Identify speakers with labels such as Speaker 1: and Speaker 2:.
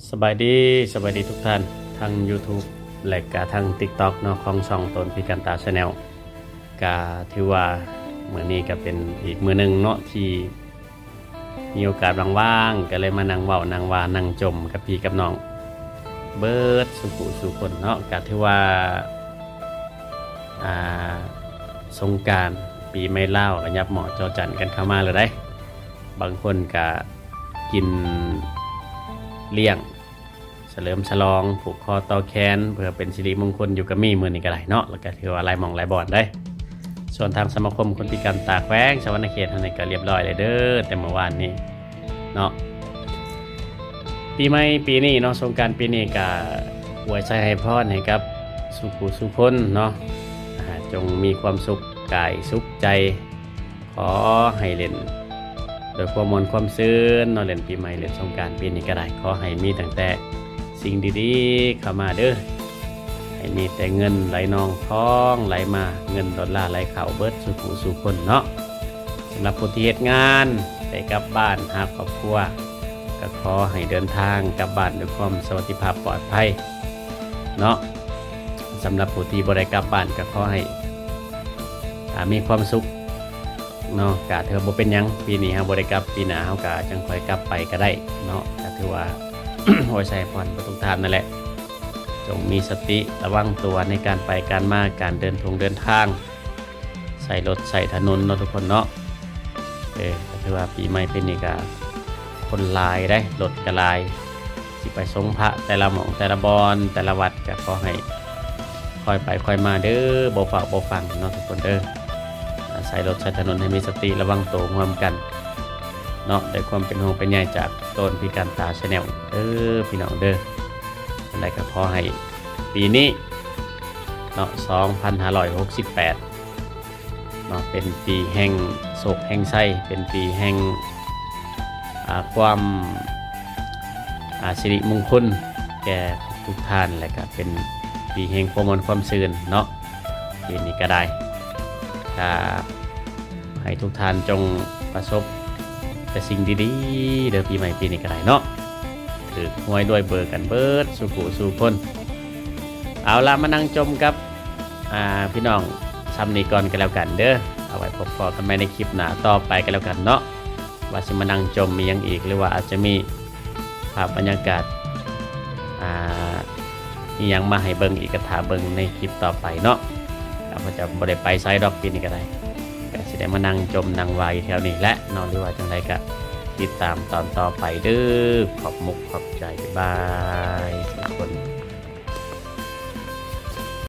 Speaker 1: สบายดีทุกท่านทาง YouTube และก็ทาง TikTok เนาะของช่องตนพิการตา Channel ก็ถือว่ามื้อนี้ก็เป็นอีกมื้อหนึงเนาะที่มีโอกาสว่างๆก็เลยมานั่งเว้านั่งว่านั่งจมกับพี่กับน้องเบิดสู่คนเนาะก็ถือว่าอ่าสงกรานต์ปีใหม่ลาวก็ยับเหมาะจอจันกันเข้ามาเลยได้บางคนก็กินเลี้ยงเฉลิมฉลองผูกคอต่อแขนเพื่อเป็นสิริมงคลอยู่กับมีมือนี้ก็ได้เนาะแล้วก็ถือว่าหลายหม่องหลายบ่อนได้ส่วนทางสมาคมคนพิการตาแขวงชวนาเขตทางนี้ก็เรียบร้อยเลยเด้อแต่เมื่อวานนี้เนาะปีใหม่ปีนี้เนาะสงกรานต์ปีนี้ก็อวยชัยให้พรให้กับสุขสุขคนเนาะจงมีความสุขกายสุขใจขอให้เล่นโดยความมนความซื่นเนาะเล่นปีใหม่เล่นสงกรานต์ปีนี้ก็ได้ขอให้มีตั้งแต่สิ่งดีๆเข้ามาเด้อให้มีแต่เงินไหลนองท้องไหลมาเงินดอลลาร์ไหลเข้าเบิดสู่คนเนาะสำหรับผู้ที่เฮ็ดงานได้กลับบ้านหาครอบครัวก็ขอให้เดินทางกลับบ้านด้วยความสวัสดิภาพปลอดภัยเนาะสำหรับผู้ที่บ่ได้กลับบ้านก็ขอให้มีความสุขเนาะกะเธอบ่เป็นหยังปีนี้เฮาบ่ได้กลับปีหน้าเฮากะจังค่อยกลับไปก็ได้เนาะก็ถือว่า โอ้ยใส่พรทุกท่านนั่นแหละจงมีสติระวังตัวในการไปการมาการเดินทางใส่รถใส่ถนนเนาะทุกคนเนาะก็ถือว่าปีใหม่ปีนี้ก็คนหลายได้รถก็หลายสิไปสงพระแต่ละหม่องแต่ละบอนแต่ละวัดก็ขอให้ค่อยไปค่อยมาเด้อบ่ฝากบ่ฟังเนาะทุกคนเด้อใส่รถใส่ถนนให้มีสติระวังตัวร่วมกันเนาะด้วยความเป็นห่วงเป็นใยจากต้นพิการตา Channel เด้อพี่น้องเด้ออะไรก็ขอให้ปีนี้เนาะ2568เนาะเป็นปีแห่งโศกแห่งไส้เป็นปีแห่งความสิริมงคลแก่ทุกท่านและก็เป็นปีแห่งความมนความซื่นเนาะปีนี้ก็ได้ให้ทุกท่านจงประสบแต่สิ่งดีๆเดี๋ยวปีใหม่ปีนี้ก็ได้เนาะถือหวยด้วยเบอร์กันเบิดสู่คนเอาล่ะมานั่งจมกับพี่น้องซ้ำนี้ก่อนกันแล้วกันเด้อเอาไว้พบกันใหม่ในคลิปหน้าต่อไปกันแล้วกันเนาะว่าจะมานั่งจมมียังอีกหรือว่าอาจจะมีภาพบรรยากาศมียังมาให้เบิ่งอีกกระถาเบิ่งในคลิปต่อไปเนาะเราจะบ่ได้ไปไซด์ดอกปีนี้ก็ได้ก็สิได้มานั่งจมนั่งวายแถวนี้และนอนหรือว่าจังไรก็ติดตามตอนต่อไปเด้อขอบมุกขอบใจบ๊ายบาย